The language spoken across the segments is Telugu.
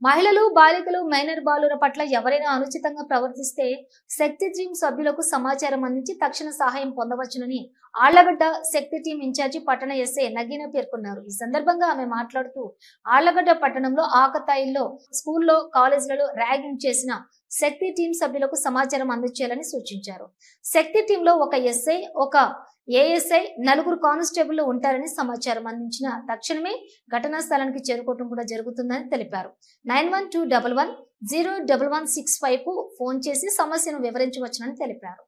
మహిళలు బాలికలు మైనర్ బాలుర పట్ల ఎవరైనా అనుచితంగా ప్రవర్తిస్తే శక్తి టీం సభ్యులకు సమాచారం అందించి తక్షణ సహాయం పొందవచ్చునని ఆళ్లగడ్డ శక్తి టీం ఇన్ఛార్జి పట్టణ ఎస్ఐ నగీనా పేర్కొన్నారు. ఈ సందర్భంగా ఆమె మాట్లాడుతూ ఆళ్లగడ్డ పట్టణంలో ఆకతాయిల్లో స్కూల్లో కాలేజీలలో ర్యాగింగ్ చేసిన శక్తి టీం సభ్యులకు సమాచారం అందించాలని సూచించారు. శక్తి టీంలో ఒక ఎస్ఐ, ఒక ఏఎస్ఐ, 4 కానిస్టేబుల్ ఉంటారని సమాచారం అందించిన తక్షణమే ఘటనా స్థలానికి చేరుకోవడం కూడా జరుగుతుందని తెలిపారు. 9121101165 కు ఫోన్ చేసి సమస్యను వివరించవచ్చునని తెలిపారు.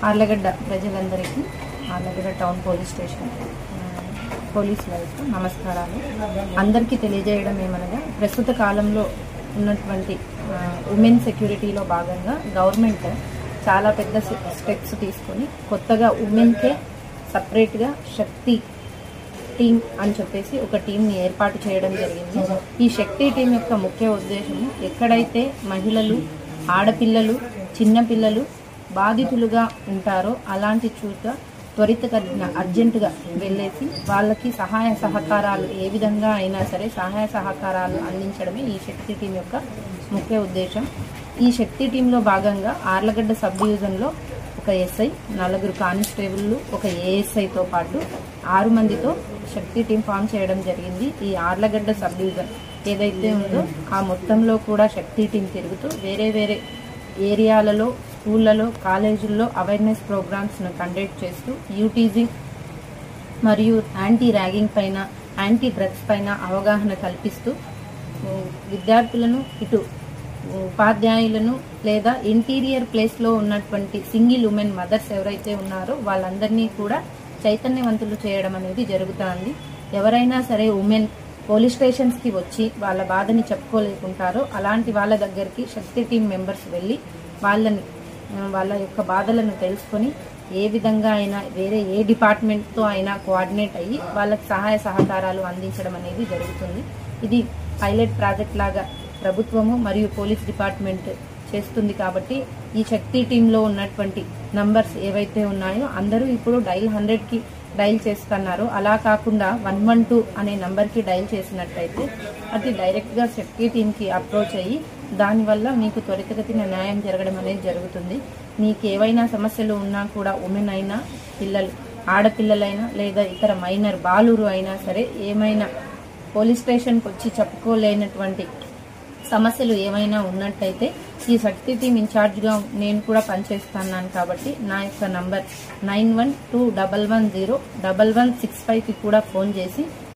ఆళ్లగడ్డ ప్రజలందరికీ Allagadda town police station police వారికి నమస్కారాలు. అందరికీ తెలియజేయడం ఏమనగా ప్రస్తుత కాలంలో ఉన్నటువంటి ఉమెన్ సెక్యూరిటీలో భాగంగా గవర్నమెంట్ చాలా పెద్ద స్టెప్స్ తీసుకొని కొత్తగా ఉమెన్కే సపరేట్గా శక్తి టీం అని చెప్పేసి ఒక టీంని ఏర్పాటు చేయడం జరిగింది. ఈ శక్తి టీం యొక్క ముఖ్య ఉద్దేశము ఎక్కడైతే మహిళలు, ఆడపిల్లలు, చిన్నపిల్లలు బాధితులుగా ఉంటారో అలాంటి చోట త్వరితగతిన అర్జెంటుగా వెళ్ళేసి వాళ్ళకి సహాయ సహకారాలు ఏ విధంగా అయినా సరే సహాయ సహకారాలు అందించడమే ఈ శక్తి టీం యొక్క ముఖ్య ఉద్దేశం. ఈ శక్తి టీంలో భాగంగా ఆర్లగడ్డ సబ్ డివిజన్లో ఒక ఎస్ఐ, 4 కానిస్టేబుల్, ఒక ఏఎస్ఐతో పాటు 6 మందితో శక్తి టీం ఫామ్ చేయడం జరిగింది. ఈ ఆర్లగడ్డ సబ్ డివిజన్ ఏదైతే ఉందో ఆ మొత్తంలో కూడా శక్తి టీం తిరుగుతూ వేరే వేరే ఏరియాలలో, స్కూళ్లలో, కాలేజీల్లో అవేర్నెస్ ప్రోగ్రామ్స్ను కండక్ట్ చేస్తూ యూటీజీ మరియు యాంటీ ర్యాగింగ్ పైన, యాంటీ డ్రగ్స్ పైన అవగాహన కల్పిస్తూ విద్యార్థులను, ఇటు ఉపాధ్యాయులను లేదా ఇంటీరియర్ ప్లేస్లో ఉన్నటువంటి సింగిల్ ఉమెన్ మదర్స్ ఎవరైతే ఉన్నారో వాళ్ళందరినీ కూడా చైతన్యవంతులు చేయడం అనేది జరుగుతుంది. ఎవరైనా సరే ఉమెన్ పోలీస్ స్టేషన్స్కి వచ్చి వాళ్ళ బాధని చెప్పుకోలేకుంటారో అలాంటి వాళ్ళ దగ్గరికి శక్తి టీం మెంబర్స్ వెళ్ళి వాళ్ళ యొక్క బాధలను తెలుసుకొని ఏ విధంగా అయినా వేరే ఏ డిపార్ట్మెంట్తో అయినా కోఆర్డినేట్ అయ్యి వాళ్ళకి సహాయ సహకారాలు అందించడం అనేది జరుగుతుంది. ఇది పైలట్ ప్రాజెక్ట్ లాగా ప్రభుత్వము మరియు పోలీస్ డిపార్ట్మెంట్ చేస్తుంది. కాబట్టి ఈ శక్తి టీంలో ఉన్నటువంటి నంబర్స్ ఏవైతే ఉన్నాయో అందరూ ఇప్పుడు డైల్ 100కి డైల్ చేస్తున్నారు. అలా కాకుండా 112 అనే నంబర్కి డైల్ చేసినట్టయితే అది డైరెక్ట్గా శక్తి టీంకి అప్రోచ్ అయ్యి దానివల్ల మీకు త్వరితగతిన న్యాయం జరగడం అనేది జరుగుతుంది. మీకు ఏవైనా సమస్యలు ఉన్నా కూడా ఉమెన్ అయినా, పిల్లలు, ఆడపిల్లలైనా లేదా ఇతర మైనర్ బాలురు అయినా సరే ఏమైనా పోలీస్ స్టేషన్కి వచ్చి చెప్పుకోలేనటువంటి సమస్యలు ఏమైనా ఉన్నట్టయితే ఈ శక్తి టీం ఇన్ఛార్జ్గా నేను కూడా పనిచేస్తున్నాను. కాబట్టి నా యొక్క నంబర్ 9121101165కి కూడా ఫోన్ చేసి